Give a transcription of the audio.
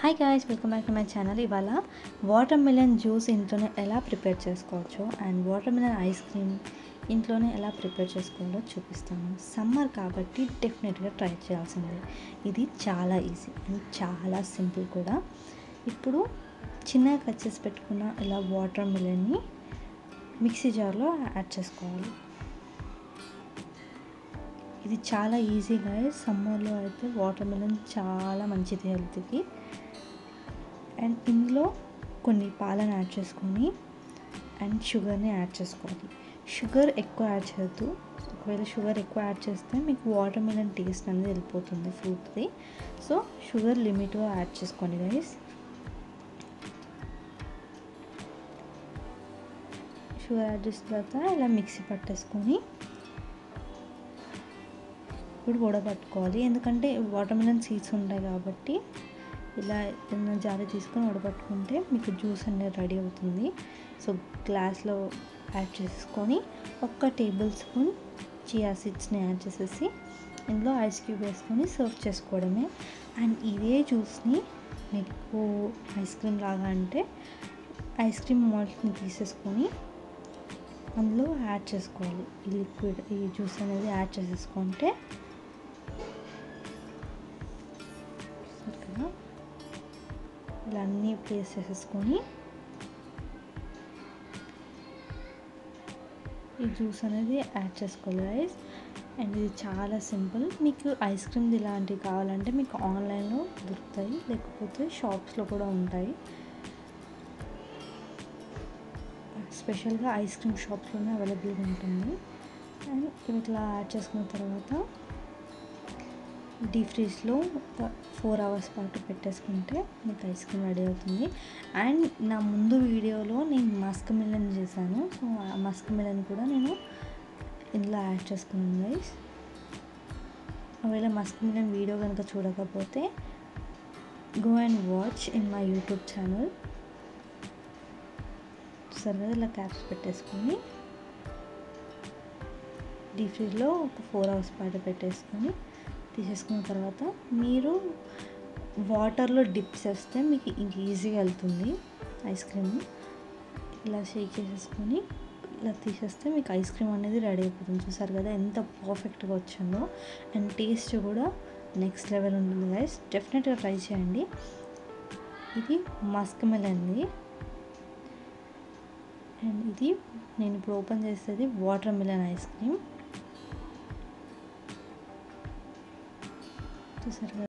Hi guys, welcome back to my channel. ఇవాళ watermelon juice ఇంట్లోనే ఎలా prepare చేసుకోవచ్చో and watermelon ice cream ఇంట్లోనే ఎలా ప్రిపేర్ చేసుకోవాలో చూపిస్తాను. సమ్మర్ కాబట్టి డెఫినెట్గా ట్రై చేయాల్సిందే. ఇది చాలా ఈజీ అండ్ చాలా సింపుల్ కూడా. ఇప్పుడు చిన్నగా కట్ చేసి పెట్టుకున్న ఇలా వాటర్ మిలన్ని మిక్సీ జార్లో యాడ్ చేసుకోవాలి. ఇది చాలా ఈజీ గాయ్స్. సమ్మర్లో అయితే వాటర్ మిలన్ చాలా మంచిది హెల్త్కి. అండ్ ఇందులో కొన్ని పాలను యాడ్ చేసుకొని అండ్ షుగర్ని యాడ్ చేసుకోవాలి. షుగర్ ఎక్కువ యాడ్ చేయొద్దు. ఒకవేళ షుగర్ ఎక్కువ యాడ్ చేస్తే మీకు వాటర్ మిలన్ టేస్ట్ అనేది వెళ్ళిపోతుంది ఫ్రూట్ది. సో షుగర్ లిమిట్గా యాడ్ చేసుకోండి గైస్. షుగర్ యాడ్ చేసిన తర్వాత ఇలా మిక్సీ పట్టేసుకొని ఇప్పుడు వడపట్టుకోవాలి. ఎందుకంటే వాటర్ మిలన్ సీడ్స్ ఉంటాయి కాబట్టి ఇలా ఏదైనా జాలి తీసుకొని వడపట్టుకుంటే మీకు జ్యూస్ అనేది రెడీ అవుతుంది. సో గ్లాస్లో యాడ్ చేసుకొని 1 టేబుల్ స్పూన్ చియా సీడ్స్ని యాడ్ చేసేసి ఇందులో ఐస్ క్యూబ్ వేసుకొని సర్వ్ చేసుకోవడమే. అండ్ ఇదే జ్యూస్ని మీకు ఐస్ క్రీమ్ లాగా అంటే ఐస్ క్రీమ్ మాల్ట్ని తీసేసుకొని అందులో యాడ్ చేసుకోవాలి. ఈ లిక్విడ్ ఈ జ్యూస్ అనేది యాడ్ చేసేసుకుంటే కదా ఇలా అన్నీ ప్లేస్ చేసేసుకొని ఈ జ్యూస్ అనేది యాడ్ చేసుకోవాలి గైస్. అండ్ ఇది చాలా సింపుల్. మీకు ఐస్ క్రీమ్ది ఇలాంటివి కావాలంటే మీకు ఆన్లైన్లో దొరుకుతాయి, లేకపోతే షాప్స్లో కూడా ఉంటాయి. స్పెషల్గా ఐస్ క్రీమ్ షాప్స్లోనే అవైలబుల్గా ఉంటుంది. అండ్ ఇట్లా యాడ్ చేసుకున్న తర్వాత డీప్ ఫ్రిడ్జ్లో ఒక 4 hours పాటు పెట్టేసుకుంటే మీకు ఐస్ క్రీమ్ రెడీ అవుతుంది. అండ్ నా ముందు వీడియోలో నేను మస్క్ మిలన్ చేశాను. సో ఆ మస్క్ మిలన్ కూడా నేను ఇందులో యాడ్ చేసుకున్నాను గైస్. ఒకవేళ మస్క్ మిలన్ వీడియో కనుక చూడకపోతే go and watch in my YouTube channel. సరిగ్గా ఇలా క్యాప్స్ పెట్టేసుకొని డీప్ ఫ్రిడ్జ్లో ఒక 4 hours పాటు పెట్టేసుకొని తీసేసుకున్న తర్వాత మీరు వాటర్లో డిప్ చేస్తే మీకు ఇంక ఈజీగా వెళ్తుంది ఐస్ క్రీమ్. ఇలా షేక్ చేసేసుకొని ఇలా తీసేస్తే మీకు ఐస్ క్రీమ్ అనేది రెడీ అయిపోతుంది. చూసారు కదా ఎంత పర్ఫెక్ట్గా వచ్చిందో. అండ్ టేస్ట్ కూడా నెక్స్ట్ లెవెల్ ఉంటుంది గైస్. డెఫినెట్గా ట్రై చేయండి. ఇది మస్క్ మిలన్ది అండ్ ఇది నేను ఇప్పుడు ఓపెన్ చేసేది వాటర్ మిలన్ ఐస్ క్రీమ్. చూసారు కదా.